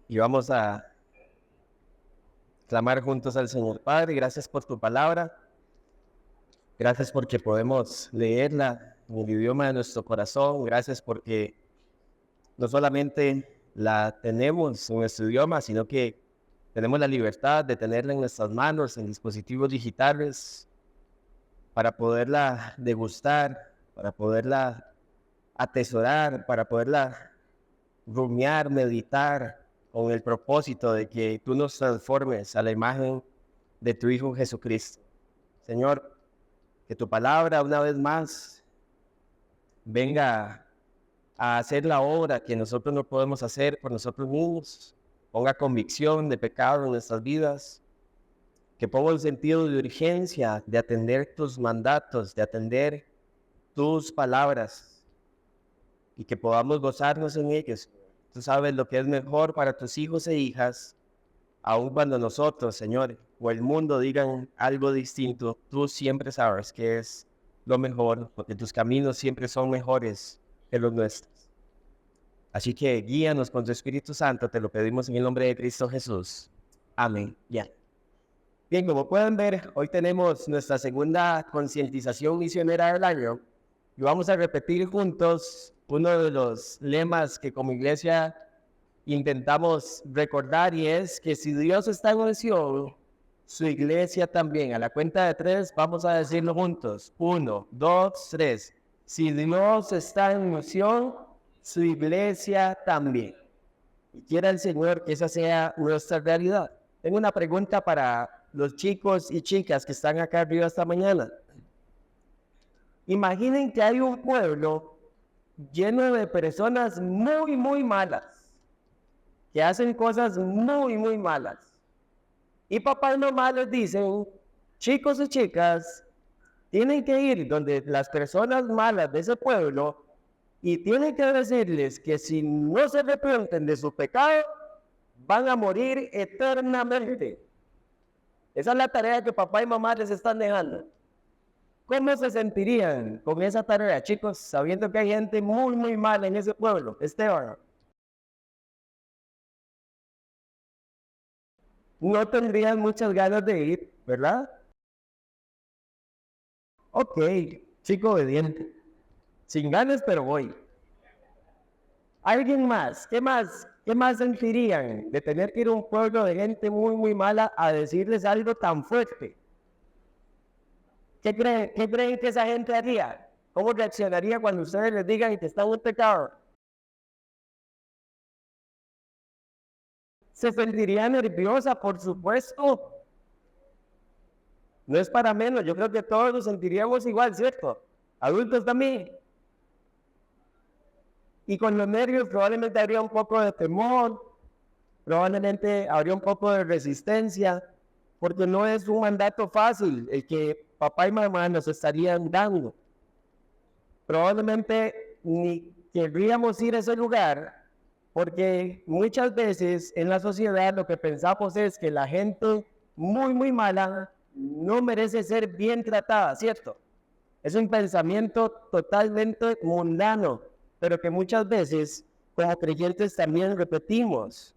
Y vamos a clamar juntos al Señor. Padre, gracias por tu palabra. Gracias porque podemos leerla en el idioma de nuestro corazón. Gracias porque no solamente la tenemos en nuestro idioma, sino que tenemos la libertad de tenerla en nuestras manos, en dispositivos digitales, para poderla degustar, para poderla atesorar, para poderla rumiar, meditar, con el propósito de que tú nos transformes a la imagen de tu Hijo Jesucristo. Señor, que tu palabra una vez más venga a hacer la obra que nosotros no podemos hacer por nosotros mismos, ponga convicción de pecado en nuestras vidas, que ponga un sentido de urgencia de atender tus mandatos, de atender tus palabras y que podamos gozarnos en ellos. Tú sabes lo que es mejor para tus hijos e hijas, aun cuando nosotros, Señor, o el mundo digan algo distinto, tú siempre sabes que es lo mejor, porque tus caminos siempre son mejores que los nuestros. Así que guíanos con tu Espíritu Santo, te lo pedimos en el nombre de Cristo Jesús. Amén. Ya. Bien, como pueden ver, hoy tenemos nuestra segunda concientización misionera del año y vamos a repetir juntos uno de los lemas que como iglesia intentamos recordar, y es que si Dios está en misión, su iglesia también. A la cuenta de 3 vamos a decirlo juntos. 1, 2, 3. Si Dios está en misión, su iglesia también. Y quiera el Señor que esa sea nuestra realidad. Tengo una pregunta para los chicos y chicas que están acá arriba esta mañana. Imaginen que hay un pueblo lleno de personas muy malas, que hacen cosas muy malas. Y papá y mamá les dicen, chicos y chicas, tienen que ir donde las personas malas de ese pueblo y tienen que decirles que si no se arrepienten de su pecado, van a morir eternamente. Esa es la tarea que papá y mamá les están dejando. ¿Cómo se sentirían con esa tarea, chicos, sabiendo que hay gente muy mala en ese pueblo? Esteban. No tendrían muchas ganas de ir, ¿verdad? Ok, chico obediente. Sin ganas, pero voy. ¿Alguien más? ¿Qué más? ¿Qué más sentirían de tener que ir a un pueblo de gente muy mala a decirles algo tan fuerte? ¿Qué creen que esa gente haría? ¿Cómo reaccionaría cuando ustedes les digan que están en pecado? Se sentiría nerviosa, por supuesto. No es para menos, yo creo que todos nos sentiríamos igual, ¿cierto? Adultos también. Y con los nervios probablemente habría un poco de temor, probablemente habría un poco de resistencia, porque no es un mandato fácil el que papá y mamá nos estarían dando. Probablemente ni querríamos ir a ese lugar, porque muchas veces en la sociedad lo que pensamos es que la gente muy mala no merece ser bien tratada, ¿cierto? Es un pensamiento totalmente mundano, pero que muchas veces como creyentes también repetimos.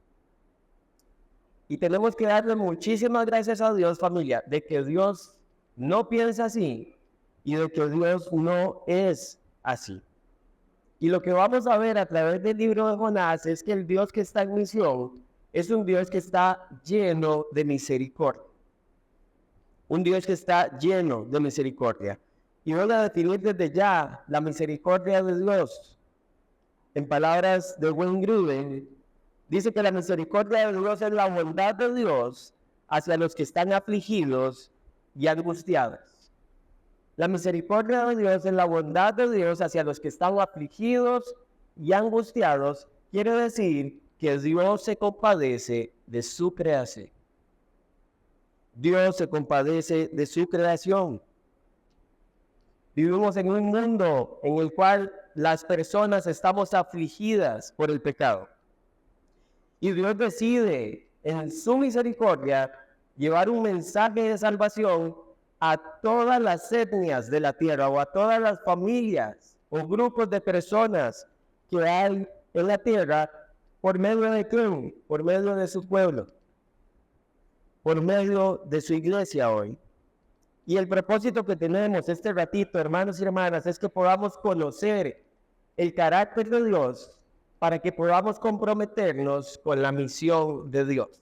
Y tenemos que darle muchísimas gracias a Dios, familia, de que Dios no piensa así y de que Dios no es así. Y lo que vamos a ver a través del libro de Jonás es que el Dios que está en misión es un Dios que está lleno de misericordia. Un Dios que está lleno de misericordia. Y voy a definir desde ya la misericordia de Dios. En palabras de Wayne Grudem, dice que la misericordia de Dios es la bondad de Dios hacia los que están afligidos y angustiados. La misericordia de Dios es la bondad de Dios hacia los que están afligidos y angustiados. Quiere decir que Dios se compadece de su creación. Dios se compadece de su creación. Vivimos en un mundo en el cual las personas estamos afligidas por el pecado. Y Dios decide en su misericordia llevar un mensaje de salvación a todas las etnias de la tierra o a todas las familias o grupos de personas que hay en la tierra ¿Por medio de quién? Por medio de su pueblo, por medio de su iglesia hoy. Y el propósito que tenemos este ratito, hermanos y hermanas, es que podamos conocer el carácter de Dios para que podamos comprometernos con la misión de Dios.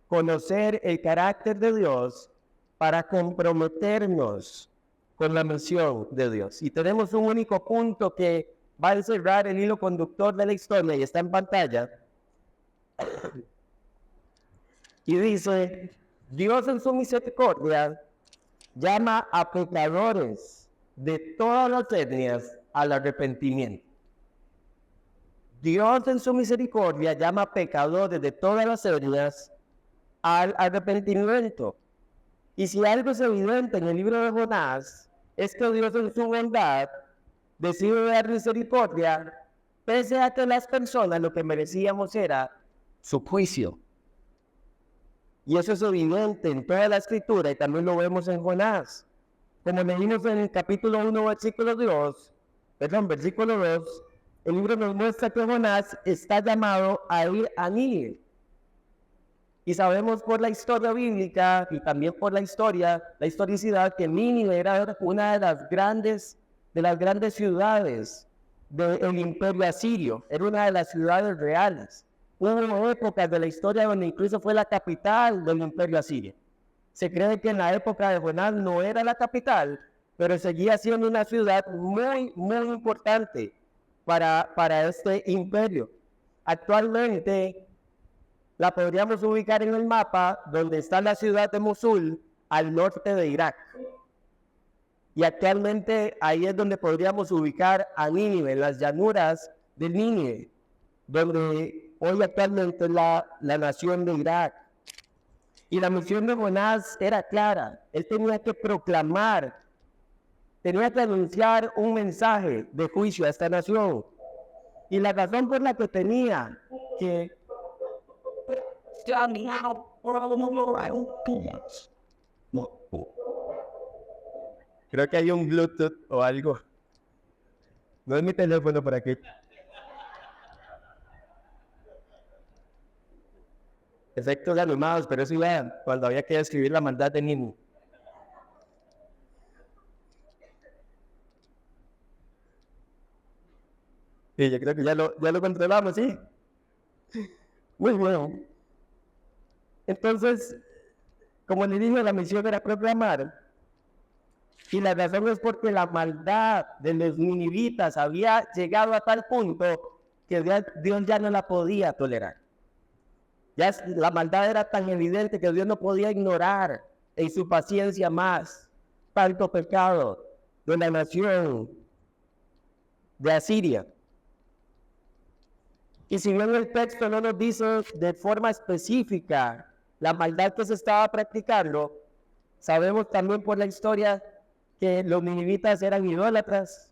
Conocer el carácter de Dios para comprometernos con la misión de Dios. Y tenemos un único punto que va a encerrar el hilo conductor de la historia y está en pantalla. Y dice, Dios en su misericordia llama a pecadores de todas las etnias al arrepentimiento. Dios en su misericordia llama a pecadores de todas las etnias al arrepentimiento. Y si algo es evidente en el libro de Jonás, es que Dios en su bondad decide dar misericordia, pese a que las personas lo que merecíamos era su juicio. Y eso es evidente en toda la escritura y también lo vemos en Jonás. Como leímos en el capítulo 1, versículo 2, el libro nos muestra que Jonás está llamado a ir a Nínive. Y sabemos por la historia bíblica y también por la historicidad, que Nínive era una de las grandes ciudades del imperio asirio. Era una de las ciudades reales. Hubo épocas de la historia donde incluso fue la capital del imperio asirio. Se cree que en la época de Jonás no era la capital, pero seguía siendo una ciudad muy, muy importante para este imperio. Actualmente la podríamos ubicar en el mapa donde está la ciudad de Mosul, al norte de Irak. Y actualmente ahí es donde podríamos ubicar a Nínive, en las llanuras de Nínive, donde hoy actualmente es la nación de Irak. Y la misión de Jonás era clara. Él tenía que proclamar, tenía que anunciar un mensaje de juicio a esta nación. Y la razón por la que tenía que... Creo que hay un Bluetooth o algo. No es mi teléfono por aquí. Efectos animados, pero eso vean, cuando había que describir la maldad de Nínive. Sí, yo creo que ya lo controlamos, ¿sí? Muy bueno. Entonces, como le dije, la misión era proclamar. Y la razón es porque la maldad de los ninivitas había llegado a tal punto que Dios ya no la podía tolerar. Ya la maldad era tan evidente que Dios no podía ignorar en su paciencia más tanto pecado de la nación de Asiria. Y si bien el texto no nos dice de forma específica la maldad que se estaba practicando, sabemos también por la historia que los ninivitas eran idólatras,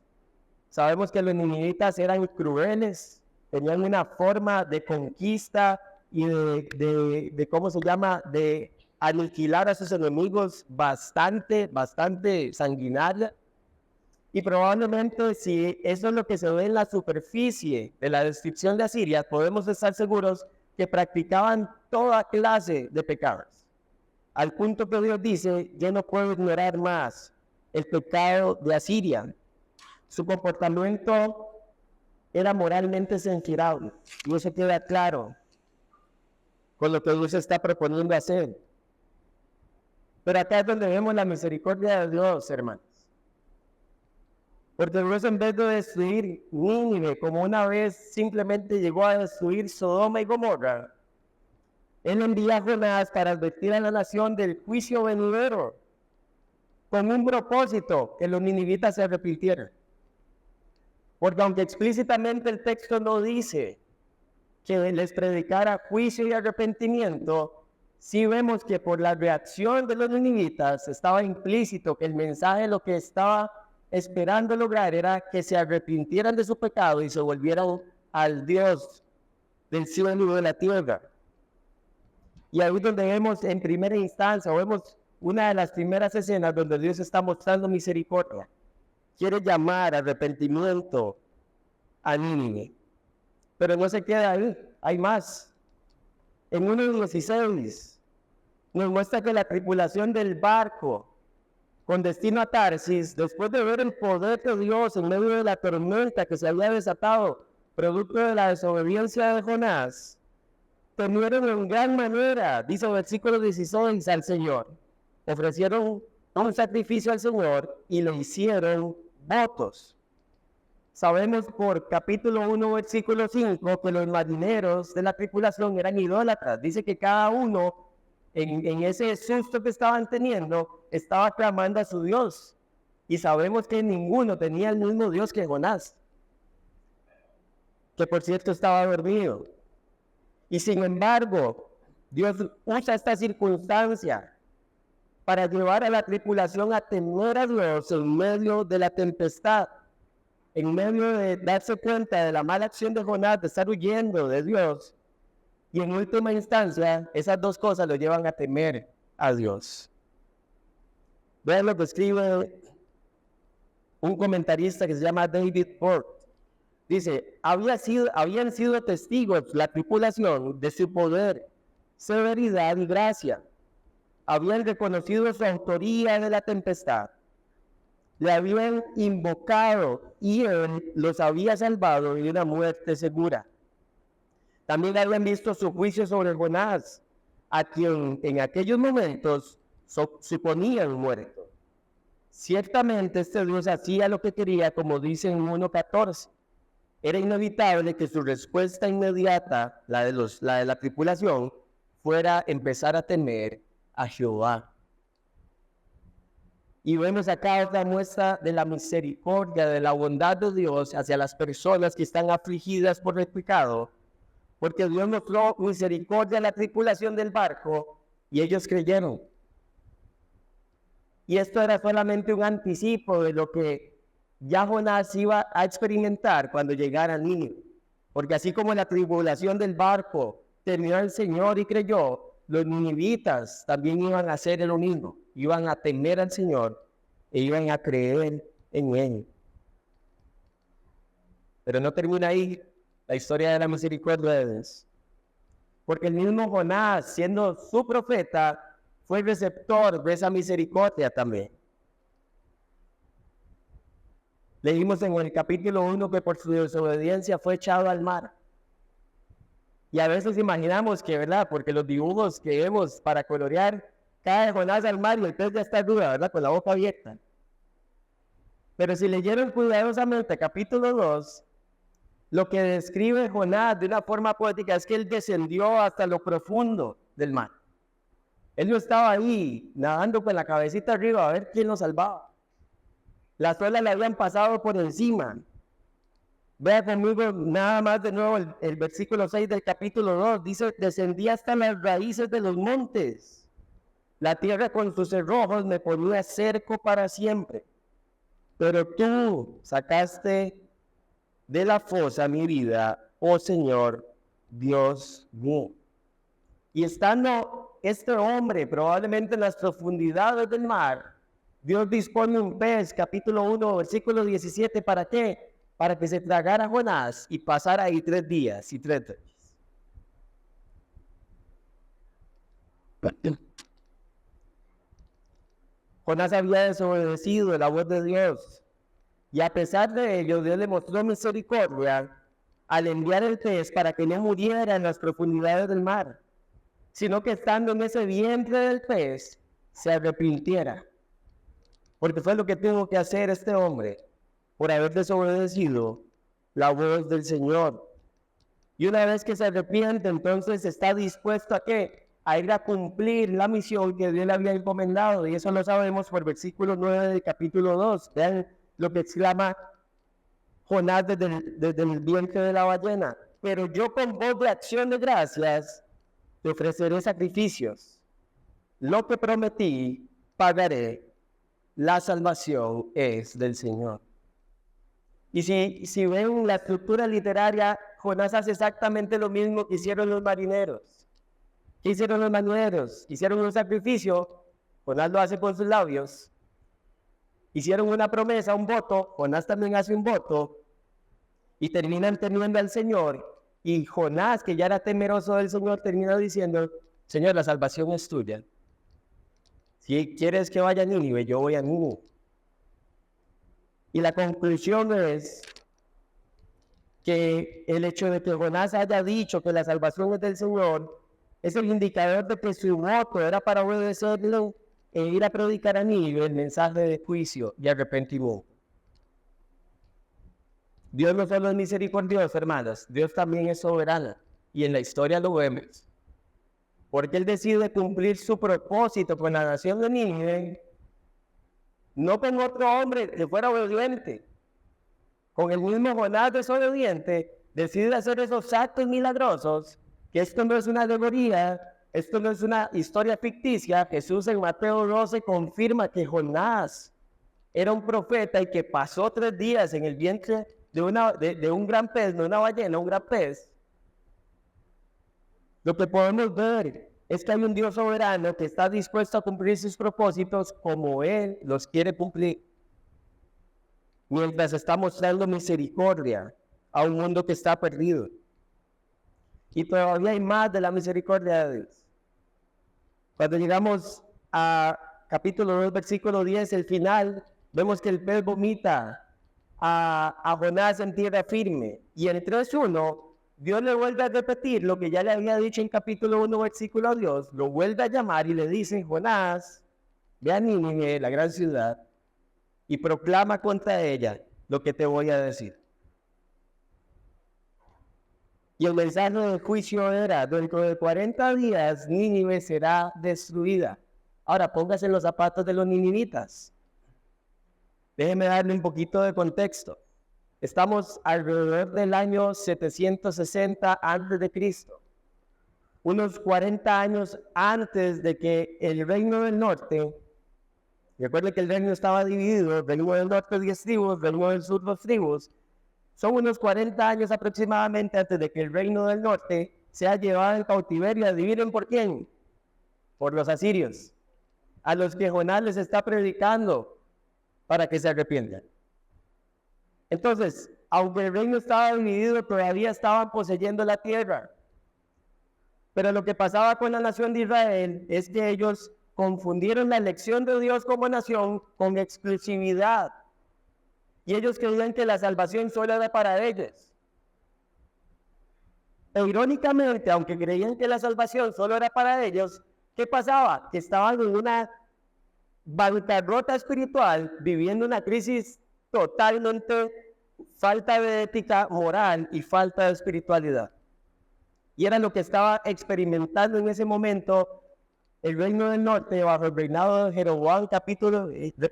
sabemos que los ninivitas eran crueles, tenían una forma de conquista y de ¿cómo se llama?, de aniquilar a sus enemigos bastante sanguinaria. Y probablemente si eso es lo que se ve en la superficie de la descripción de Asiria, podemos estar seguros que practicaban toda clase de pecados. Al punto que Dios dice, yo no puedo ignorar más el pecado de Asiria. Su comportamiento era moralmente censurable. Y eso queda claro con lo que Dios está proponiendo hacer. Pero acá es donde vemos la misericordia de Dios, hermanos. Porque Dios, en vez de destruir Nínive, como una vez simplemente llegó a destruir Sodoma y Gomorra, Él envía a Jonás para advertir a la nación del juicio venidero, con un propósito, que los ninivitas se arrepintieran. Porque aunque explícitamente el texto no dice que les predicara juicio y arrepentimiento, sí vemos que por la reacción de los ninivitas estaba implícito que el mensaje lo que estaba esperando lograr era que se arrepintieran de su pecado y se volvieran al Dios del cielo y de la tierra. Y ahí es donde vemos en primera instancia, vemos una de las primeras escenas donde Dios está mostrando misericordia. Quiere llamar arrepentimiento a Nínive. Pero no se queda ahí, hay más. En 1:16 nos muestra que la tripulación del barco con destino a Tarsis, después de ver el poder de Dios en medio de la tormenta que se había desatado, producto de la desobediencia de Jonás, temieron en gran manera, dice el versículo 16, al Señor. Ofrecieron un sacrificio al Señor y le hicieron votos. Sabemos por capítulo 1, versículo 5, que los marineros de la tripulación eran idólatras. Dice que cada uno, en ese susto que estaban teniendo, estaba clamando a su Dios. Y sabemos que ninguno tenía el mismo Dios que Jonás, que por cierto estaba dormido. Y sin embargo, Dios usa esta circunstancia para llevar a la tripulación a temer a Dios en medio de la tempestad, en medio de darse cuenta de la mala acción de Jonás, de estar huyendo de Dios. Y en última instancia, esas dos cosas lo llevan a temer a Dios. Vean lo que escribe un comentarista que se llama David Ford. Dice, habían sido testigos la tripulación de su poder, severidad y gracia. Habían reconocido su autoría de la tempestad. Le habían invocado y él los había salvado de una muerte segura. También habían visto su juicio sobre Jonás, a quien en aquellos momentos suponían muerto. Ciertamente este Dios hacía lo que quería, como dice en 1:14. Era inevitable que su respuesta inmediata, la de la tripulación, fuera empezar a temer a Jehová. Y vemos acá otra muestra de la misericordia, de la bondad de Dios hacia las personas que están afligidas por el pecado, porque Dios mostró misericordia a la tripulación del barco y ellos creyeron. Y esto era solamente un anticipo de lo que ya Jonás iba a experimentar cuando llegara a Nínive. Porque así como la tribulación del barco terminó el Señor y creyó, los ninivitas también iban a hacer lo mismo. Iban a temer al Señor e iban a creer en Él. Pero no termina ahí la historia de la misericordia de Dios. Porque el mismo Jonás, siendo su profeta, fue receptor de esa misericordia también. Leímos en el capítulo 1 que por su desobediencia fue echado al mar. Y a veces imaginamos que, ¿verdad? Porque los dibujos que vemos para colorear, cae Jonás al mar y el pez ya está arriba, ¿verdad? Con la boca abierta. Pero si leyeron cuidadosamente capítulo 2, lo que describe Jonás de una forma poética es que él descendió hasta lo profundo del mar. Él no estaba ahí nadando con la cabecita arriba a ver quién lo salvaba. Las olas le habían pasado por encima. Vea conmigo nada más de nuevo el versículo 6 del capítulo 2. Dice, descendí hasta las raíces de los montes. La tierra con sus cerrojos me ponía cerco para siempre. Pero tú sacaste de la fosa mi vida, oh Señor, Dios mío. Y estando este hombre probablemente en las profundidades del mar, Dios dispone un pez, capítulo 1, versículo 17, ¿para qué? Para que se tragara a Jonás y pasara ahí 3 días y 3 noches. Jonás había desobedecido la voz de Dios. Y a pesar de ello, Dios le mostró misericordia al enviar el pez para que no muriera en las profundidades del mar, sino que estando en ese vientre del pez, se arrepintiera. Porque fue lo que tuvo que hacer este hombre por haber desobedecido la voz del Señor. Y una vez que se arrepiente, entonces está dispuesto ¿a qué? A ir a cumplir la misión que Dios le había encomendado. Y eso lo sabemos por versículo 9 del capítulo 2. Vean lo que exclama Jonás desde el vientre de la ballena. Pero yo con voz de acción de gracias te ofreceré sacrificios. Lo que prometí, pagaré. La salvación es del Señor. Y si ven la estructura literaria, Jonás hace exactamente lo mismo que hicieron los marineros. ¿Qué hicieron los marineros? Hicieron un sacrificio, Jonás lo hace con sus labios. Hicieron una promesa, un voto, Jonás también hace un voto. Y terminan teniendo al Señor. Y Jonás, que ya era temeroso del Señor, termina diciendo, Señor, la salvación es tuya. Si quieres que vaya a Nínive, yo voy a Nínive. Y la conclusión es que el hecho de que Jonás haya dicho que la salvación es del Señor es el indicador de que su voto era para obedecerlo e ir a predicar a Nínive el mensaje de juicio y arrepentimiento. Dios no solo es misericordioso, hermanos, Dios también es soberano. Y en la historia lo vemos. Porque Él decide cumplir su propósito con la nación de Nínive, no con otro hombre que fuera obediente. Con el mismo Jonás desobediente, decide hacer esos actos milagrosos, que esto no es una alegoría, esto no es una historia ficticia. Jesús en Mateo 12 confirma que Jonás era un profeta y que pasó 3 días en el vientre de un gran pez, no una ballena, un gran pez. Lo que podemos ver es que hay un Dios soberano que está dispuesto a cumplir sus propósitos como Él los quiere cumplir, mientras está mostrando misericordia a un mundo que está perdido. Y todavía hay más de la misericordia de Dios. Cuando llegamos a capítulo 2, versículo 10, el final, vemos que el pez vomita a Jonás en tierra firme. Y en 3:1, Dios le vuelve a repetir lo que ya le había dicho en capítulo 1, versículo 2, lo vuelve a llamar y le dice, Jonás, ve a Nínive, la gran ciudad, y proclama contra ella lo que te voy a decir. Y el mensaje del juicio era, dentro de 40 días, Nínive será destruida. Ahora, póngase en los zapatos de los ninivitas. Déjeme darle un poquito de contexto. Estamos alrededor del año 760 a.C., unos 40 años antes de que el reino del norte, recuerde que el reino estaba dividido, el reino del norte 10 tribus, el reino del sur 2 tribus, son unos 40 años aproximadamente antes de que el reino del norte sea llevado en cautiverio. ¿Adivinen por quién? Por los asirios, a los que Jonás les está predicando para que se arrepientan. Entonces, aunque el reino estaba dividido, todavía estaban poseyendo la tierra. Pero lo que pasaba con la nación de Israel es que ellos confundieron la elección de Dios como nación con exclusividad. Y ellos creían que la salvación solo era para ellos. E irónicamente, aunque creían que la salvación solo era para ellos, ¿qué pasaba? Que estaban en una bancarrota espiritual, viviendo una crisis totalmente falta de ética moral y falta de espiritualidad. Y era lo que estaba experimentando en ese momento el reino del norte bajo el reinado de Jeroboam,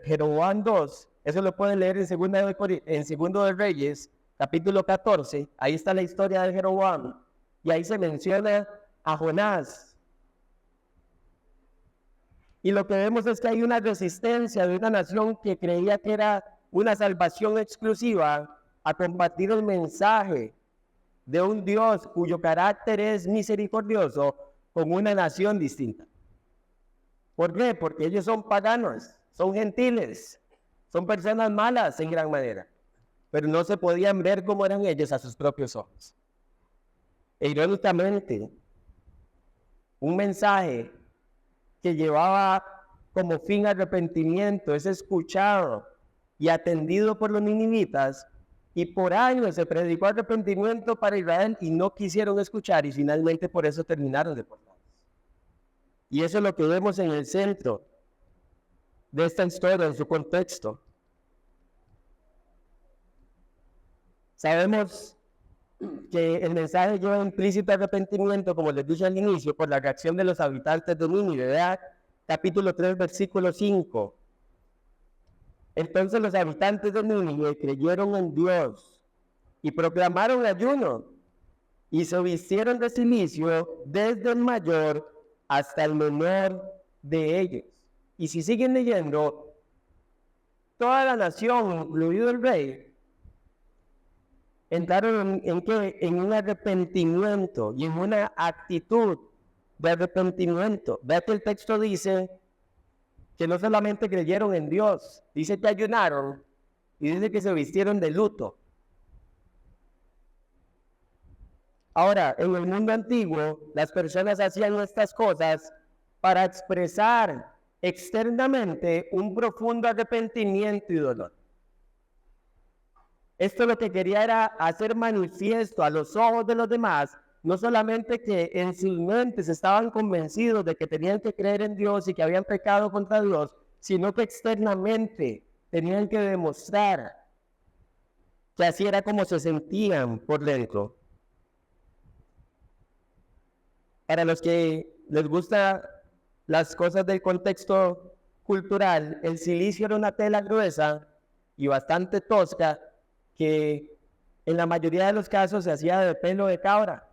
Jeroboam 2. Eso lo pueden leer en Segundo de Reyes, capítulo 14. Ahí está la historia de Jeroboam. Y ahí se menciona a Jonás. Y lo que vemos es que hay una resistencia de una nación que creía que era una salvación exclusiva a compartir el mensaje de un Dios cuyo carácter es misericordioso con una nación distinta. ¿Por qué? Porque ellos son paganos, son gentiles, son personas malas en gran manera, pero no se podían ver como eran ellos a sus propios ojos. E irónicamente, un mensaje que llevaba como fin arrepentimiento es escuchado y atendido por los ninivitas, y por años se predicó arrepentimiento para Israel y no quisieron escuchar, y finalmente por eso terminaron deportados. Y eso es lo que vemos en el centro de esta historia, en su contexto. Sabemos que el mensaje lleva implícito arrepentimiento, como les dije al inicio, por la reacción de los habitantes de Nínive, ¿verdad? Capítulo 3, versículo 5. Entonces los habitantes de Nínive creyeron en Dios y proclamaron ayuno y se vistieron de cilicio desde el mayor hasta el menor de ellos. Y si siguen leyendo, toda la nación, incluido el rey, entraron en un arrepentimiento y en una actitud de arrepentimiento. Vea que el texto dice que no solamente creyeron en Dios, dice que ayunaron y dice que se vistieron de luto. Ahora, en el mundo antiguo, las personas hacían estas cosas para expresar externamente un profundo arrepentimiento y dolor. Esto lo que quería era hacer manifiesto a los ojos de los demás, no solamente que en sus mentes estaban convencidos de que tenían que creer en Dios y que habían pecado contra Dios, sino que externamente tenían que demostrar que así era como se sentían por dentro. Para los que les gustan las cosas del contexto cultural, el cilicio era una tela gruesa y bastante tosca que en la mayoría de los casos se hacía de pelo de cabra.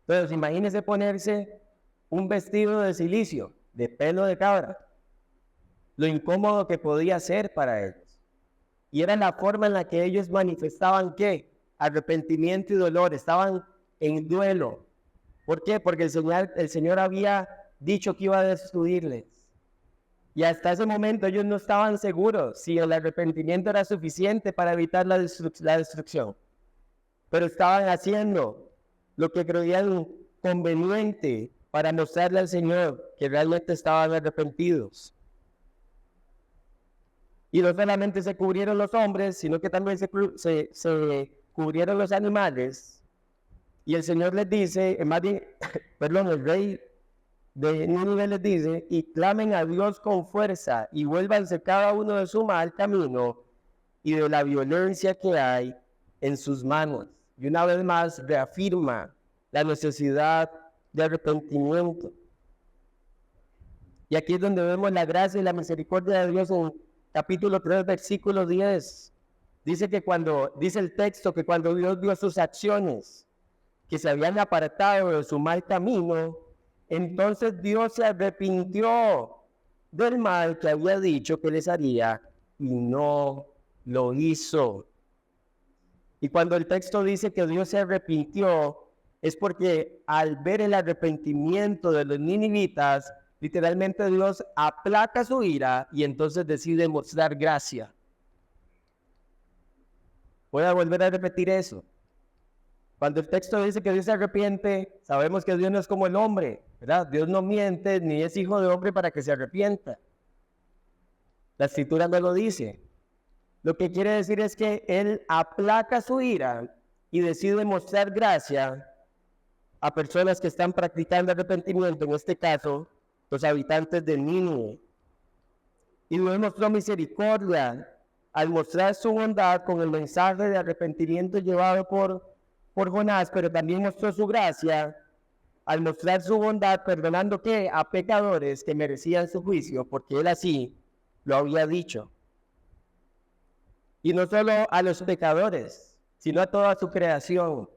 Entonces, imagínense ponerse un vestido de cilicio, de pelo de cabra, lo incómodo que podía ser para ellos. Y era la forma en la que ellos manifestaban ¿qué? Arrepentimiento y dolor, estaban en duelo. ¿Por qué? Porque el Señor había dicho que iba a destruirles. Y hasta ese momento ellos no estaban seguros si el arrepentimiento era suficiente para evitar la destrucción. Pero estaban haciendo lo que creían conveniente para mostrarle al Señor que realmente estaban arrepentidos. Y no solamente se cubrieron los hombres, sino que también se cubrieron los animales. Y el Señor les dice, el rey de Nínive les dice, y clamen a Dios con fuerza, y vuélvanse cada uno de su mal camino y de la violencia que hay en sus manos. Y una vez más reafirma la necesidad de arrepentimiento. Y aquí es donde vemos la gracia y la misericordia de Dios en capítulo 3, versículo 10. Dice el texto que cuando Dios vio sus acciones, que se habían apartado de su mal camino, entonces Dios se arrepintió del mal que había dicho que les haría y no lo hizo. Y cuando el texto dice que Dios se arrepintió, es porque al ver el arrepentimiento de los ninivitas, literalmente Dios aplaca su ira y entonces decide mostrar gracia. Voy a volver a repetir eso. Cuando el texto dice que Dios se arrepiente, sabemos que Dios no es como el hombre, ¿verdad? Dios no miente ni es hijo de hombre para que se arrepienta. La escritura no lo dice. Lo que quiere decir es que Él aplaca su ira y decide mostrar gracia a personas que están practicando arrepentimiento, en este caso, los habitantes de Nínive. Y Dios mostró misericordia al mostrar su bondad con el mensaje de arrepentimiento llevado por Jonás, pero también mostró su gracia al mostrar su bondad perdonando ¿qué? A pecadores que merecían su juicio, porque Él así lo había dicho. Y no solo a los pecadores, sino a toda su creación.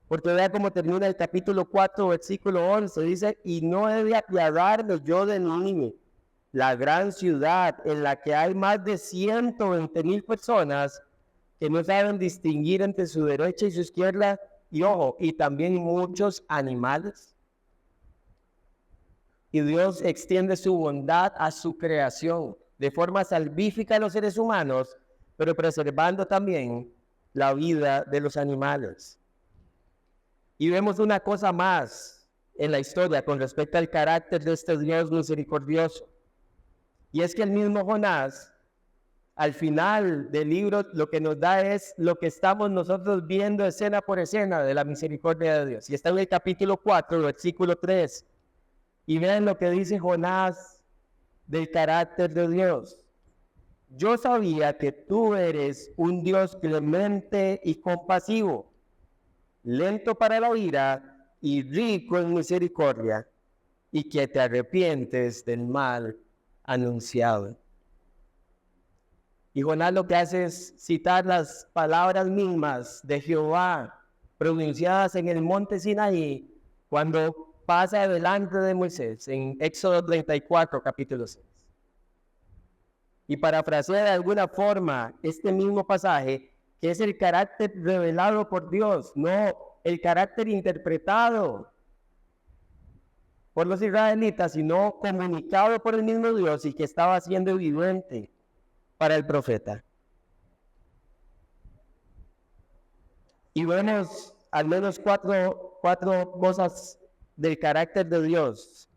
Porque vea cómo termina el capítulo 4, versículo 11, dice, y no he de apiadarme yo de Nínive, la gran ciudad en la que hay más de 120,000 personas que no saben distinguir entre su derecha y su izquierda, y ojo, y también muchos animales. Y Dios extiende su bondad a su creación, de forma salvífica a los seres humanos, pero preservando también la vida de los animales. Y vemos una cosa más en la historia con respecto al carácter de este Dios misericordioso. Y es que el mismo Jonás, al final del libro, lo que nos da es lo que estamos nosotros viendo escena por escena de la misericordia de Dios. Y está en el capítulo 4, versículo 3. Y vean lo que dice Jonás del carácter de Dios. Yo sabía que tú eres un Dios clemente y compasivo, lento para la ira y rico en misericordia, y que te arrepientes del mal anunciado. Y Jonás lo que hace es citar las palabras mismas de Jehová pronunciadas en el monte Sinaí cuando pasa delante de Moisés en Éxodo 34, capítulo 6. Y parafrasear de alguna forma este mismo pasaje, que es el carácter revelado por Dios, no el carácter interpretado por los israelitas, sino comunicado por el mismo Dios y que estaba siendo evidente para el profeta. Y vemos al menos cuatro cosas del carácter de Dios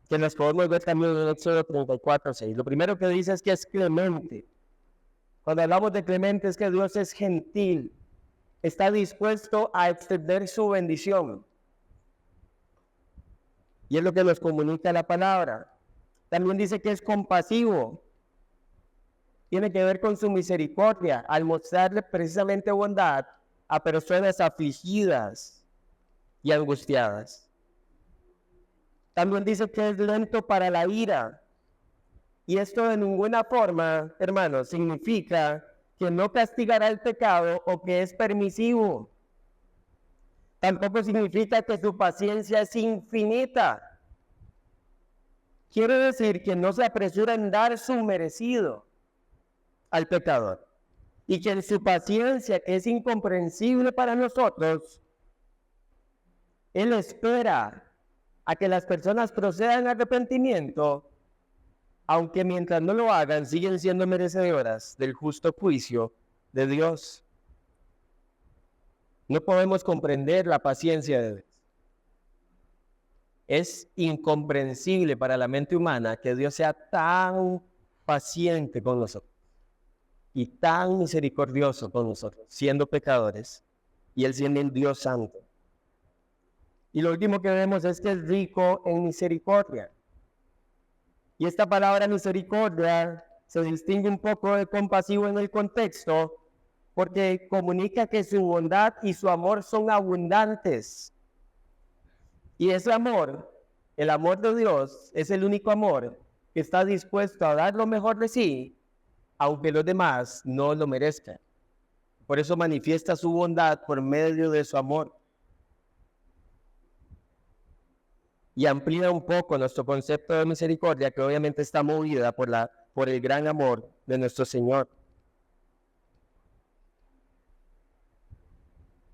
que nos podemos ver también en el Éxodo 34:6. Lo primero que dice es que es clemente. Cuando hablamos de clemente es que Dios es gentil, está dispuesto a extender su bendición. Y es lo que nos comunica la palabra. También dice que es compasivo. Tiene que ver con su misericordia, al mostrarle precisamente bondad a personas afligidas y angustiadas. También dice que es lento para la ira. Y esto de ninguna forma, hermanos, significa que no castigará el pecado o que es permisivo. Tampoco significa que su paciencia es infinita. Quiere decir que no se apresura en dar su merecido al pecador. Y que su paciencia, que es incomprensible para nosotros, Él espera a que las personas procedan al arrepentimiento, aunque mientras no lo hagan, siguen siendo merecedoras del justo juicio de Dios. No podemos comprender la paciencia de Dios. Es incomprensible para la mente humana que Dios sea tan paciente con nosotros y tan misericordioso con nosotros, siendo pecadores, y Él siendo un Dios santo. Y lo último que vemos es que es rico en misericordia. Y esta palabra misericordia se distingue un poco de compasivo en el contexto, porque comunica que su bondad y su amor son abundantes. Y ese amor, el amor de Dios, es el único amor que está dispuesto a dar lo mejor de sí, aunque los demás no lo merezcan. Por eso manifiesta su bondad por medio de su amor. Y amplía un poco nuestro concepto de misericordia, que obviamente está movida por el gran amor de nuestro Señor.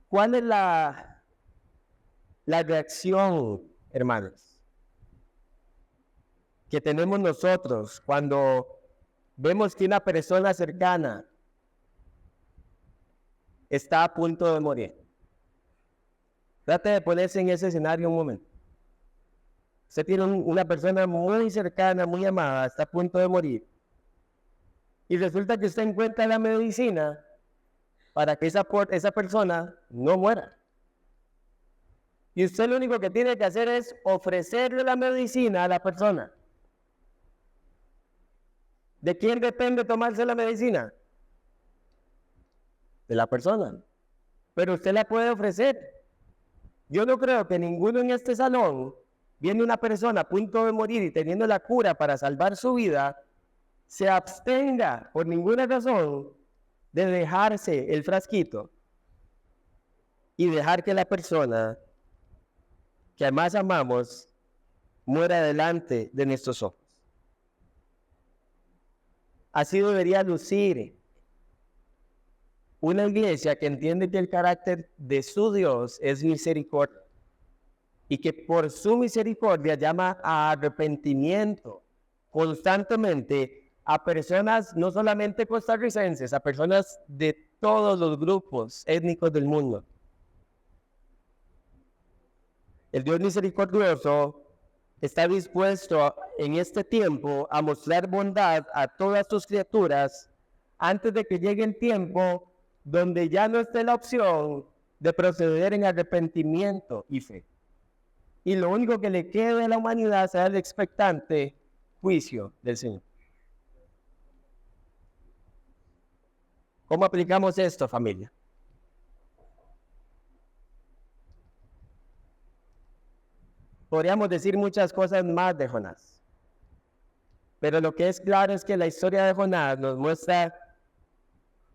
¿Cuál es la reacción, hermanos, que tenemos nosotros cuando vemos que una persona cercana está a punto de morir? Trate de ponerse en ese escenario un momento. Usted tiene una persona muy cercana, muy amada, está a punto de morir. Y resulta que usted encuentra la medicina para que esa persona no muera. Y usted lo único que tiene que hacer es ofrecerle la medicina a la persona. ¿De quién depende tomarse la medicina? De la persona. Pero usted la puede ofrecer. Yo no creo que ninguno en este salón, viendo una persona a punto de morir y teniendo la cura para salvar su vida, se abstenga por ninguna razón de dejarse el frasquito y dejar que la persona que más amamos muera delante de nuestros ojos. Así debería lucir una iglesia que entiende que el carácter de su Dios es misericordia y que por su misericordia llama a arrepentimiento constantemente a personas no solamente costarricenses, a personas de todos los grupos étnicos del mundo. El Dios misericordioso está dispuesto en este tiempo a mostrar bondad a todas sus criaturas antes de que llegue el tiempo donde ya no esté la opción de proceder en arrepentimiento y fe. Y lo único que le quede a la humanidad será el expectante juicio del Señor. ¿Cómo aplicamos esto, familia? Podríamos decir muchas cosas más de Jonás. Pero lo que es claro es que la historia de Jonás nos muestra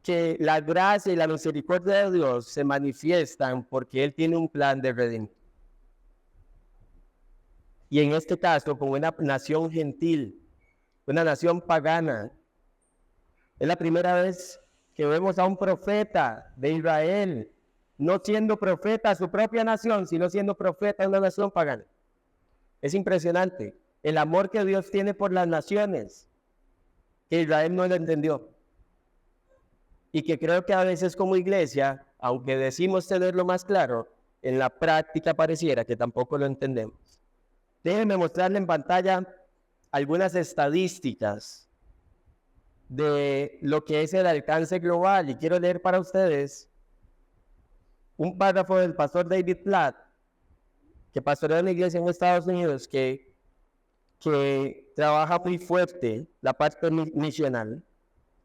que la gracia y la misericordia de Dios se manifiestan porque Él tiene un plan de redención. Y en este caso, con una nación gentil, una nación pagana. Es la primera vez que vemos a un profeta de Israel, no siendo profeta a su propia nación, sino siendo profeta a una nación pagana. Es impresionante el amor que Dios tiene por las naciones, que Israel no lo entendió. Y que creo que a veces como iglesia aunque decimos tenerlo más claro, en la práctica pareciera que tampoco lo entendemos. Déjenme mostrarle en pantalla algunas estadísticas de lo que es el alcance global, y quiero leer para ustedes un párrafo del pastor David Platt, que pastorea una iglesia en Estados Unidos, que trabaja muy fuerte la parte misional,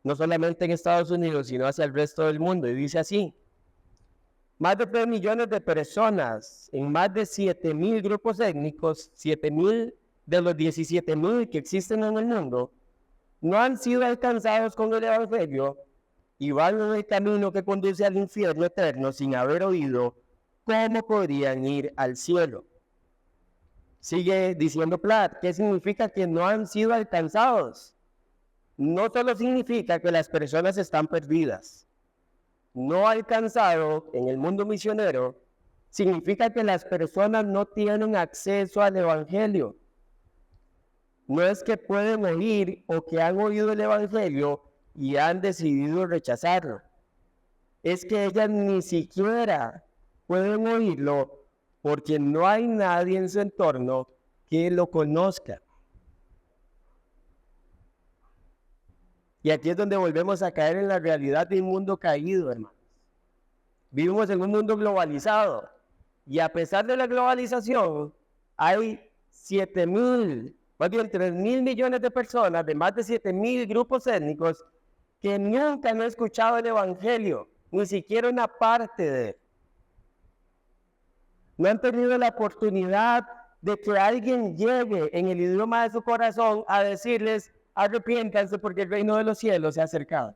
no solamente en Estados Unidos, sino hacia el resto del mundo, y dice así: más de 3 millones de personas en más de 7,000 grupos étnicos, 7,000 de los 17,000 que existen en el mundo, no han sido alcanzados con el Evangelio y van en el camino que conduce al infierno eterno sin haber oído cómo podrían ir al cielo. Sigue diciendo Platt, ¿qué significa que no han sido alcanzados? No solo significa que las personas están perdidas. No alcanzado en el mundo misionero significa que las personas no tienen acceso al Evangelio. No es que pueden oír o que han oído el Evangelio y han decidido rechazarlo. Es que ellas ni siquiera pueden oírlo porque no hay nadie en su entorno que lo conozca. Y aquí es donde volvemos a caer en la realidad de un mundo caído, hermanos. Vivimos en un mundo globalizado. Y a pesar de la globalización, hay 7,000, más bien 3,000 millones de personas, de más de 7,000 grupos étnicos, que nunca han escuchado el Evangelio, ni siquiera una parte de él. No han tenido la oportunidad de que alguien llegue en el idioma de su corazón a decirles: arrepiéntanse porque el reino de los cielos se ha acercado.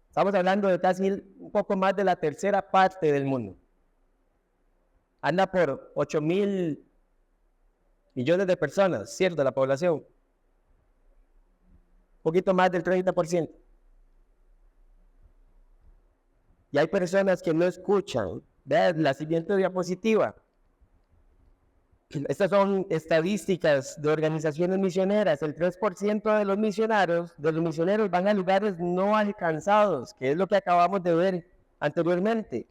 Estamos hablando de casi un poco más de la tercera parte del mundo. Anda por 8,000 millones de personas, ¿cierto? La población. Un poquito más del 30%. Y hay personas que no escuchan. Vean la siguiente diapositiva. Estas son estadísticas de organizaciones misioneras. El 3% de los misioneros van a lugares no alcanzados, que es lo que acabamos de ver anteriormente.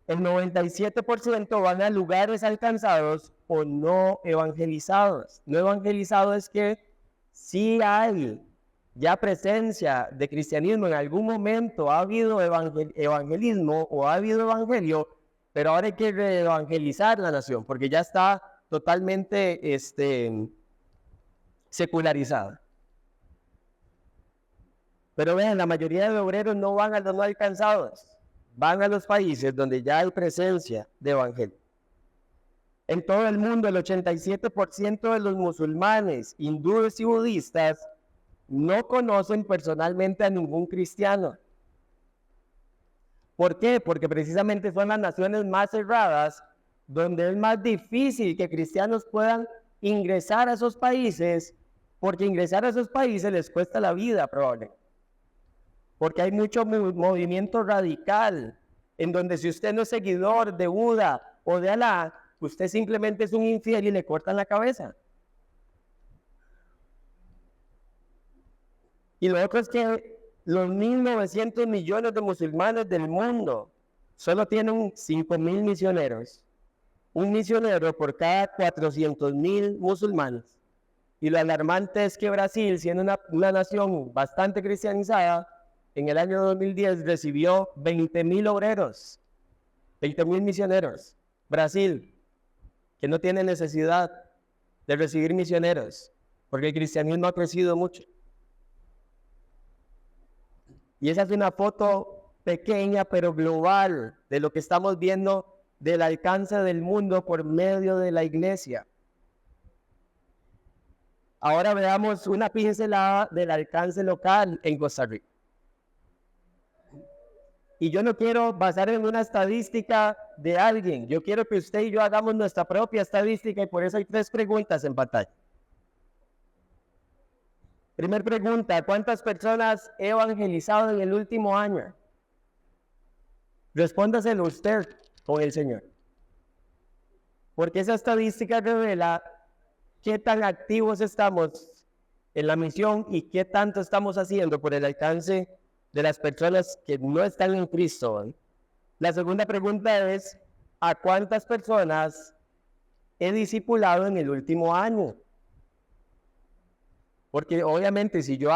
El 97% van a lugares alcanzados o no evangelizados. No evangelizado es que sí hay ya presencia de cristianismo, en algún momento ha habido evangelismo o ha habido evangelio, pero ahora hay que evangelizar la nación, porque ya está totalmente secularizada. Pero vean, la mayoría de obreros no van a los no alcanzados, van a los países donde ya hay presencia de evangelio. En todo el mundo, el 87% de los musulmanes, hindúes y budistas no conocen personalmente a ningún cristiano. ¿Por qué? Porque precisamente son las naciones más cerradas, donde es más difícil que cristianos puedan ingresar a esos países, porque ingresar a esos países les cuesta la vida, probablemente. Porque hay mucho movimiento radical, en donde si usted no es seguidor de Buda o de Alá, usted simplemente es un infiel y le cortan la cabeza. Y lo otro es que los 1.900 millones de musulmanes del mundo solo tienen 5,000 misioneros. Un misionero por cada 400,000 musulmanes. Y lo alarmante es que Brasil, siendo una nación bastante cristianizada, en el año 2010 recibió 20,000 obreros, 20,000 misioneros. Brasil, que no tiene necesidad de recibir misioneros, porque el cristianismo ha crecido mucho. Y esa es una foto pequeña pero global de lo que estamos viendo del alcance del mundo por medio de la iglesia. Ahora veamos una pincelada del alcance local en Costa Rica. Y yo no quiero basar en una estadística de alguien, yo quiero que usted y yo hagamos nuestra propia estadística, y por eso hay 3 preguntas en pantalla. Primera pregunta: ¿cuántas personas he evangelizado en el último año? Respóndaselo usted con el Señor. Porque esa estadística revela qué tan activos estamos en la misión y qué tanto estamos haciendo por el alcance de las personas que no están en Cristo. La segunda pregunta es, ¿a cuántas personas he discipulado en el último año? Porque obviamente si yo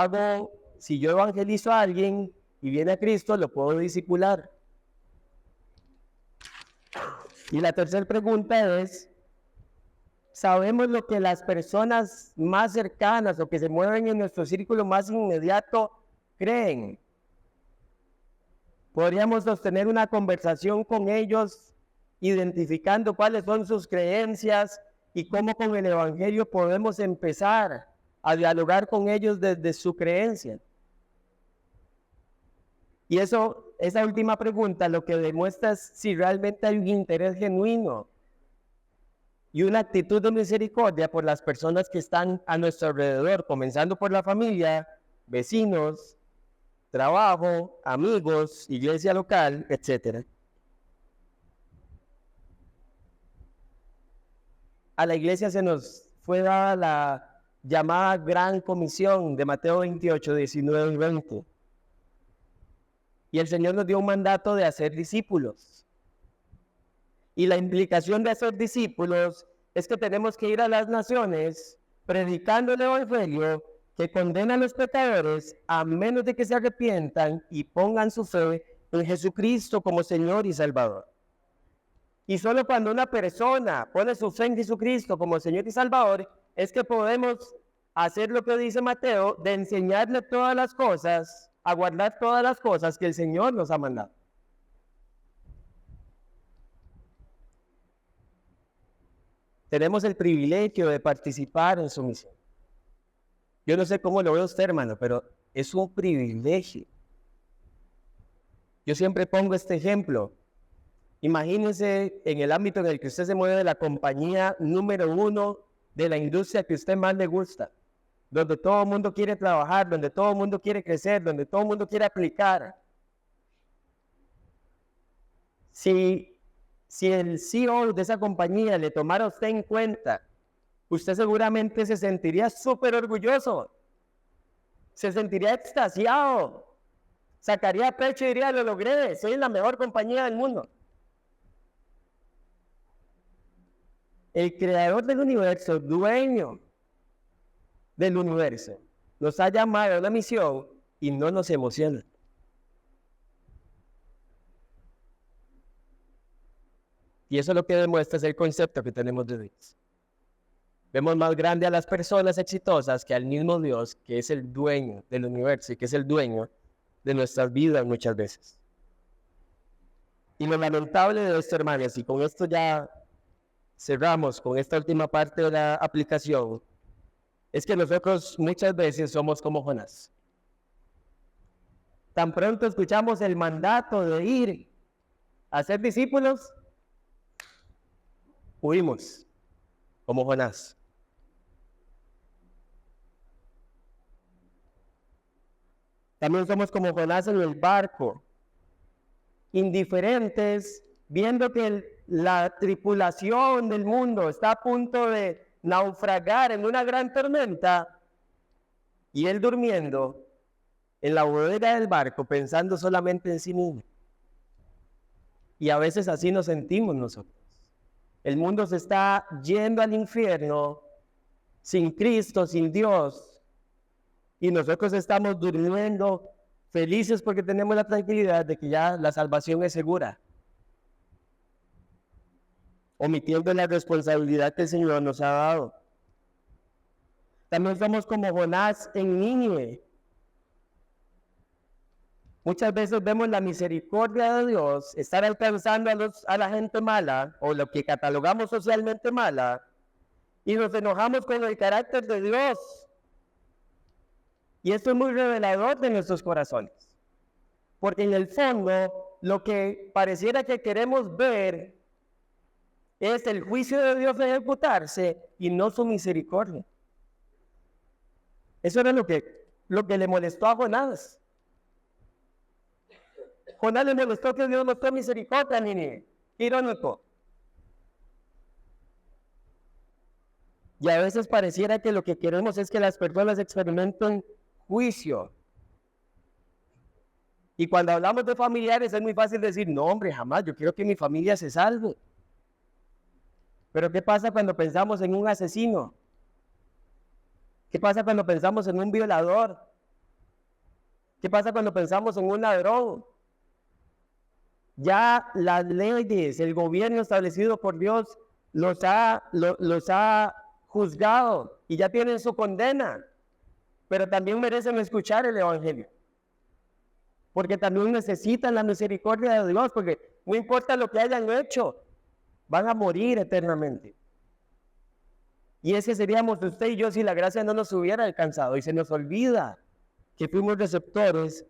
evangelizo a alguien y viene a Cristo, lo puedo discipular. Y la tercera pregunta es, ¿sabemos lo que las personas más cercanas o que se mueven en nuestro círculo más inmediato creen? ¿Podríamos sostener una conversación con ellos identificando cuáles son sus creencias y cómo con el Evangelio podemos empezar a dialogar con ellos desde su creencia? Y esa última pregunta lo que demuestra es si realmente hay un interés genuino y una actitud de misericordia por las personas que están a nuestro alrededor, comenzando por la familia, vecinos, trabajo, amigos, iglesia local, etc. A la iglesia se nos fue dada la llamada Gran Comisión de Mateo 28, 19 y 20. Y el Señor nos dio un mandato de hacer discípulos. Y la implicación de hacer discípulos es que tenemos que ir a las naciones predicando el Evangelio que condena a los pecadores a menos de que se arrepientan y pongan su fe en Jesucristo como Señor y Salvador. Y solo cuando una persona pone su fe en Jesucristo como Señor y Salvador es que podemos hacer lo que dice Mateo, de enseñarle todas las cosas, a guardar todas las cosas que el Señor nos ha mandado. Tenemos el privilegio de participar en su misión. Yo no sé cómo lo ve usted, hermano, pero es un privilegio. Yo siempre pongo este ejemplo. Imagínense en el ámbito en el que usted se mueve de la compañía número 1 de la industria que a usted más le gusta, donde todo el mundo quiere trabajar, donde todo el mundo quiere crecer, donde todo el mundo quiere aplicar. Si el CEO de esa compañía le tomara a usted en cuenta, usted seguramente se sentiría súper orgulloso, se sentiría extasiado, sacaría pecho y diría, lo logré, soy la mejor compañía del mundo. El creador del universo, dueño del universo, nos ha llamado a una misión y no nos emociona. Y eso lo que demuestra es el concepto que tenemos de Dios. Vemos más grande a las personas exitosas que al mismo Dios, que es el dueño del universo y que es el dueño de nuestras vidas muchas veces. Y lo lamentable de esto, hermanos, y con esto ya cerramos con esta última parte de la aplicación, es que nosotros muchas veces somos como Jonás. Tan pronto escuchamos el mandato de ir a ser discípulos, huimos, como Jonás. También somos como Jonás en el barco, indiferentes, viendo que la tripulación del mundo está a punto de naufragar en una gran tormenta, y él durmiendo en la bodega del barco, pensando solamente en sí mismo. Y a veces así nos sentimos nosotros. El mundo se está yendo al infierno sin Cristo, sin Dios, y nosotros estamos durmiendo felices porque tenemos la tranquilidad de que ya la salvación es segura, omitiendo la responsabilidad que el Señor nos ha dado. También somos como Jonás en Nínive. Muchas veces vemos la misericordia de Dios estar alcanzando a la gente mala, o lo que catalogamos socialmente mala, y nos enojamos con el carácter de Dios. Y esto es muy revelador de nuestros corazones, porque en el fondo lo que pareciera que queremos ver es el juicio de Dios ejecutarse y no su misericordia. Eso era lo que le molestó a Jonás. Jonás le molestó que Dios mostró misericordia, Nínive. Irónico. Y a veces pareciera que lo que queremos es que las personas experimenten juicio. Y cuando hablamos de familiares es muy fácil decir, no hombre, jamás, yo quiero que mi familia se salve. Pero ¿qué pasa cuando pensamos en un asesino? ¿Qué pasa cuando pensamos en un violador? ¿Qué pasa cuando pensamos en un ladrón? Ya las leyes, el gobierno establecido por Dios los ha juzgado y ya tienen su condena. Pero también merecen escuchar el evangelio. Porque también necesitan la misericordia de Dios, porque no importa lo que hayan hecho, van a morir eternamente. Y ese seríamos usted y yo si la gracia no nos hubiera alcanzado. Y se nos olvida que fuimos receptores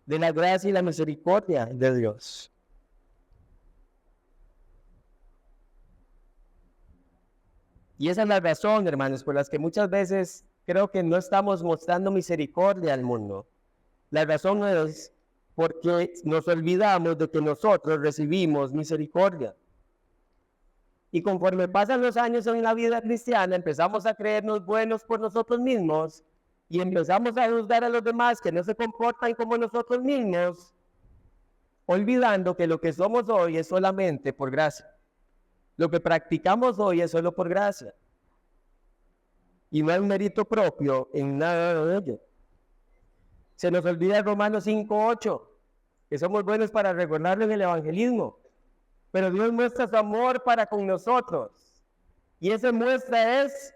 de la gracia y la misericordia de Dios. Y esa es la razón, hermanos, por las que muchas veces creo que no estamos mostrando misericordia al mundo. La razón es porque nos olvidamos de que nosotros recibimos misericordia. Y conforme pasan los años en la vida cristiana, empezamos a creernos buenos por nosotros mismos y empezamos a juzgar a los demás que no se comportan como nosotros mismos, olvidando que lo que somos hoy es solamente por gracia. Lo que practicamos hoy es solo por gracia. Y no hay un mérito propio en nada de ello. Se nos olvida Romanos 5:8, que somos buenos para recordarlo en el evangelismo. Pero Dios muestra su amor para con nosotros. Y esa muestra es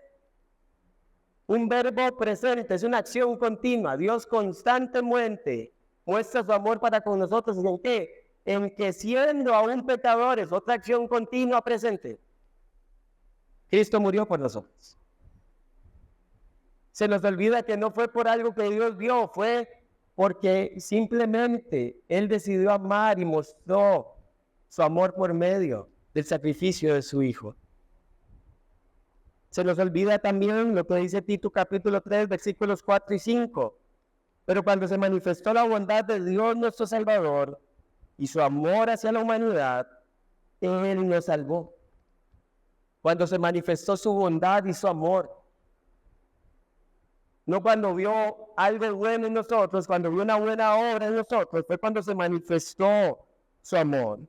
un verbo presente, es una acción continua. Dios constantemente muestra su amor para con nosotros. ¿En qué? En que siendo aún pecadores, otra acción continua presente. Cristo murió por nosotros. Se nos olvida que no fue por algo que Dios vio, fue porque simplemente Él decidió amar y mostró su amor por medio del sacrificio de su Hijo. Se nos olvida también lo que dice Tito capítulo 3, versículos 4 y 5. Pero cuando se manifestó la bondad de Dios nuestro Salvador y su amor hacia la humanidad, Él nos salvó. Cuando se manifestó su bondad y su amor. No cuando vio algo bueno en nosotros, cuando vio una buena obra en nosotros, fue cuando se manifestó su amor.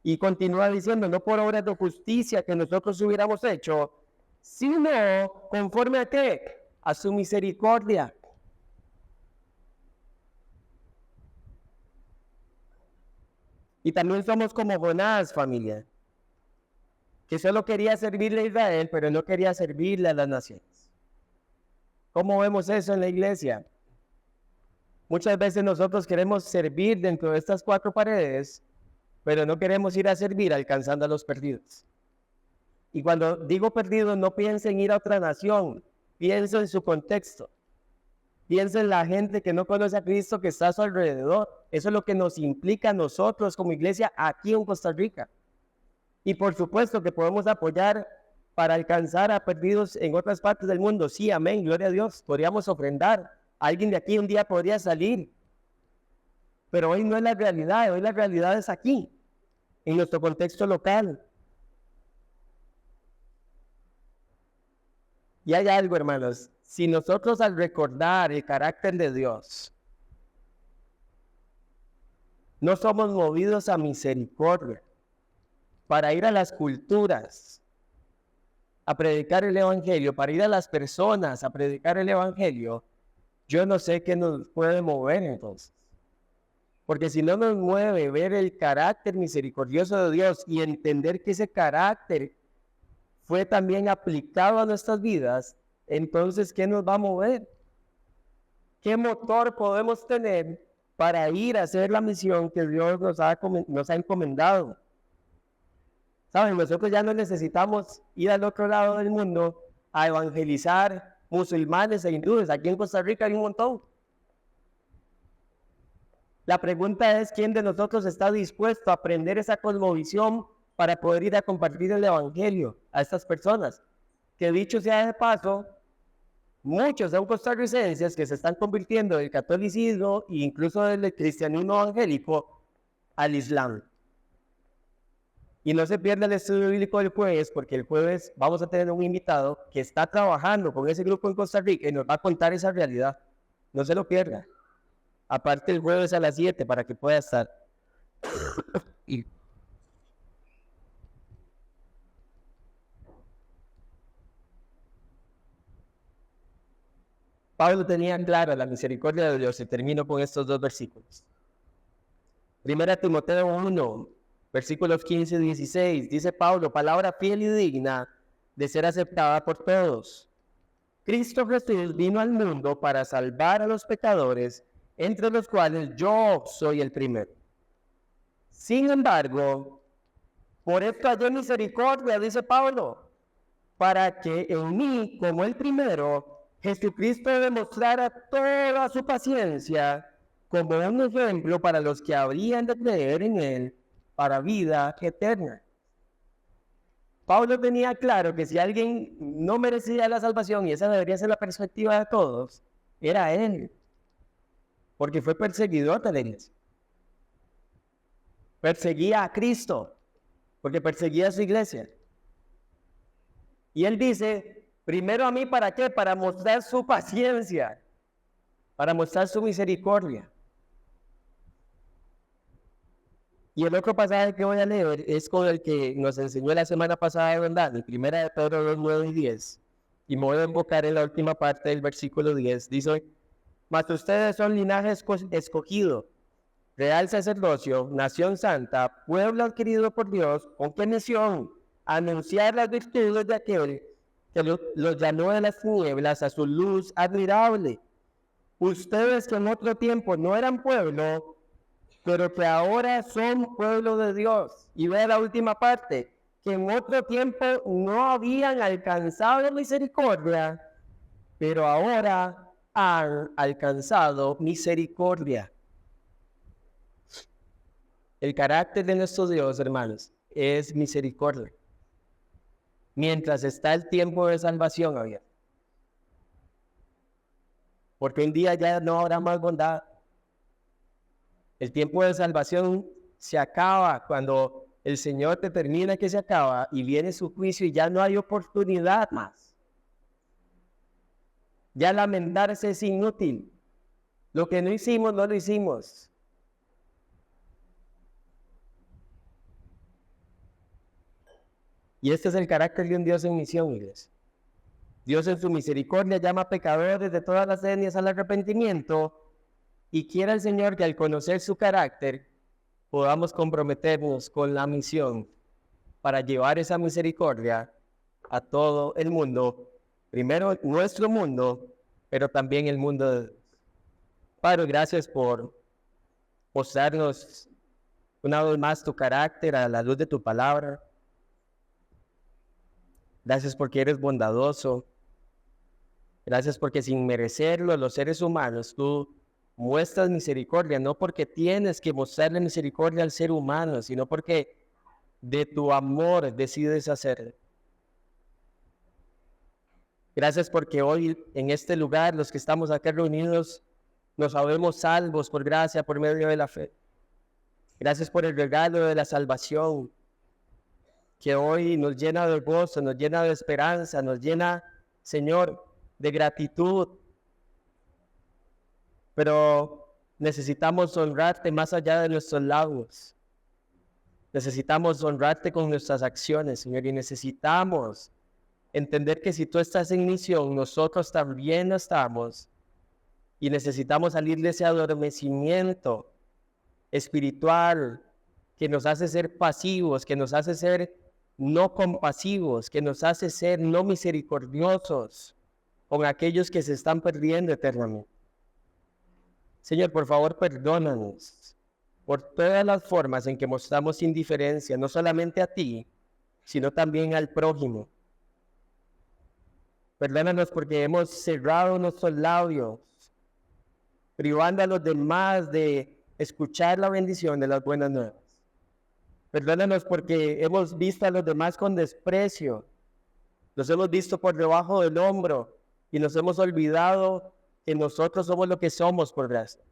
Y continúa diciendo, no por obras de justicia que nosotros hubiéramos hecho, sino conforme a qué? A su misericordia. Y también somos como Jonás, familia, que solo quería servirle a Israel, pero no quería servirle a las naciones. ¿Cómo vemos eso en la iglesia? Muchas veces nosotros queremos servir dentro de estas cuatro paredes, pero no queremos ir a servir alcanzando a los perdidos. Y cuando digo perdidos, no piensen en ir a otra nación, piensen en su contexto. Piensen en la gente que no conoce a Cristo que está a su alrededor. Eso es lo que nos implica a nosotros como iglesia aquí en Costa Rica. Y por supuesto que podemos apoyar para alcanzar a perdidos en otras partes del mundo. Sí, amén, gloria a Dios. Podríamos ofrendar. Alguien de aquí un día podría salir. Pero hoy no es la realidad. Hoy la realidad es aquí, en nuestro contexto local. Y hay algo, hermanos. Si nosotros al recordar el carácter de Dios, no somos movidos a misericordia para ir a las culturas a predicar el evangelio, para ir a las personas a predicar el evangelio, yo no sé qué nos puede mover entonces. Porque si no nos mueve ver el carácter misericordioso de Dios y entender que ese carácter fue también aplicado a nuestras vidas, entonces, ¿qué nos va a mover? ¿Qué motor podemos tener para ir a hacer la misión que Dios nos ha encomendado? ¿Saben? Nosotros ya no necesitamos ir al otro lado del mundo a evangelizar musulmanes e hindúes. Aquí en Costa Rica hay un montón. La pregunta es, ¿quién de nosotros está dispuesto a aprender esa cosmovisión para poder ir a compartir el evangelio a estas personas? Que dicho sea de paso, muchos son costarricenses que se están convirtiendo del catolicismo e incluso del cristianismo evangélico al islam. Y no se pierda el estudio bíblico del jueves, porque el jueves vamos a tener un invitado que está trabajando con ese grupo en Costa Rica y nos va a contar esa realidad. No se lo pierda. Aparte el jueves a las 7 para que pueda estar. Y Pablo tenía clara la misericordia de Dios y termino con estos dos versículos. Primera Timoteo 1, versículos 15 y 16, dice Pablo, palabra fiel y digna de ser aceptada por todos. Cristo Jesús vino al mundo para salvar a los pecadores, entre los cuales yo soy el primero. Sin embargo, por esto hallé misericordia, dice Pablo, para que en mí, como el primero, Jesucristo demostrara toda su paciencia como un ejemplo para los que habrían de creer en él para vida eterna. Pablo tenía claro que si alguien no merecía la salvación, y esa debería ser la perspectiva de todos, era él, porque fue perseguidor de la iglesia. Perseguía a Cristo, porque perseguía a su iglesia. Y él dice, primero a mí, ¿para qué? Para mostrar su paciencia, para mostrar su misericordia. Y el otro pasaje que voy a leer es con el que nos enseñó la semana pasada de verdad, en primera de Pedro 2, 9 y 10. Y me voy a enfocar en la última parte del versículo 10. Dice, mas ustedes son linaje escogido, real sacerdocio, nación santa, pueblo adquirido por Dios, ¿con qué misión? Anunciar las virtudes de aquel que los llamó de las tinieblas a su luz admirable. Ustedes que en otro tiempo no eran pueblo, pero que ahora son pueblo de Dios. Y ve la última parte, que en otro tiempo no habían alcanzado misericordia, pero ahora han alcanzado misericordia. El carácter de nuestro Dios, hermanos, es misericordia. Mientras está el tiempo de salvación abierto. Porque un día ya no habrá más bondad. El tiempo de salvación se acaba cuando el Señor determina que se acaba y viene su juicio y ya no hay oportunidad más. Ya lamentarse es inútil. Lo que no hicimos, no lo hicimos. Y este es el carácter de un Dios en misión, iglesia. Dios en su misericordia llama a pecadores de todas las etnias al arrepentimiento y quiere el Señor que al conocer su carácter podamos comprometernos con la misión para llevar esa misericordia a todo el mundo, primero nuestro mundo, pero también el mundo de Dios. Padre, gracias por mostrarnos una vez más tu carácter a la luz de tu palabra. Gracias porque eres bondadoso. Gracias porque sin merecerlo, los seres humanos, tú muestras misericordia, no porque tienes que mostrarle misericordia al ser humano, sino porque de tu amor decides hacerlo. Gracias porque hoy en este lugar, los que estamos acá reunidos, nos sabemos salvos por gracia, por medio de la fe. Gracias por el regalo de la salvación, que hoy nos llena de gozo, nos llena de esperanza, nos llena, Señor, de gratitud. Pero necesitamos honrarte más allá de nuestros labios. Necesitamos honrarte con nuestras acciones, Señor, y necesitamos entender que si tú estás en misión, nosotros también estamos. Y necesitamos salir de ese adormecimiento espiritual que nos hace ser pasivos, que nos hace ser no compasivos, que nos hace ser no misericordiosos con aquellos que se están perdiendo eternamente. Señor, por favor, perdónanos por todas las formas en que mostramos indiferencia, no solamente a ti, sino también al prójimo. Perdónanos porque hemos cerrado nuestros labios, privando a los demás de escuchar la bendición de las buenas nuevas. Perdónanos porque hemos visto a los demás con desprecio, los hemos visto por debajo del hombro y nos hemos olvidado que nosotros somos lo que somos por gracia.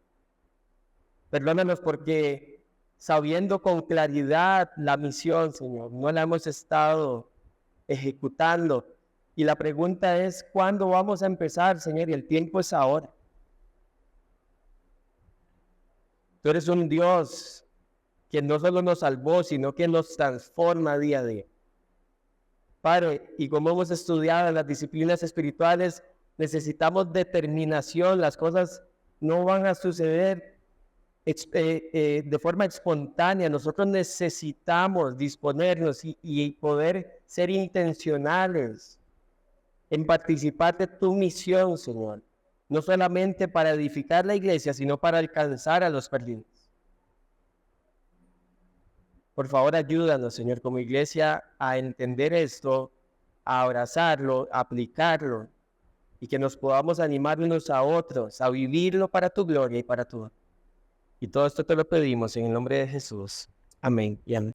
Perdónanos porque sabiendo con claridad la misión, Señor. No la hemos estado ejecutando. Y la pregunta es, ¿cuándo vamos a empezar, Señor? Y el tiempo es ahora. Tú eres un Dios que no solo nos salvó, sino que nos transforma día a día. Padre, y como hemos estudiado en las disciplinas espirituales, necesitamos determinación. Las cosas no van a suceder de forma espontánea. Nosotros necesitamos disponernos y poder ser intencionales en participar de tu misión, Señor. No solamente para edificar la iglesia, sino para alcanzar a los perdidos. Por favor, ayúdanos, Señor, como iglesia, a entender esto, a abrazarlo, a aplicarlo, y que nos podamos animar unos a otros, a vivirlo para tu gloria y para tu honor. Y todo esto te lo pedimos en el nombre de Jesús. Amén y amén.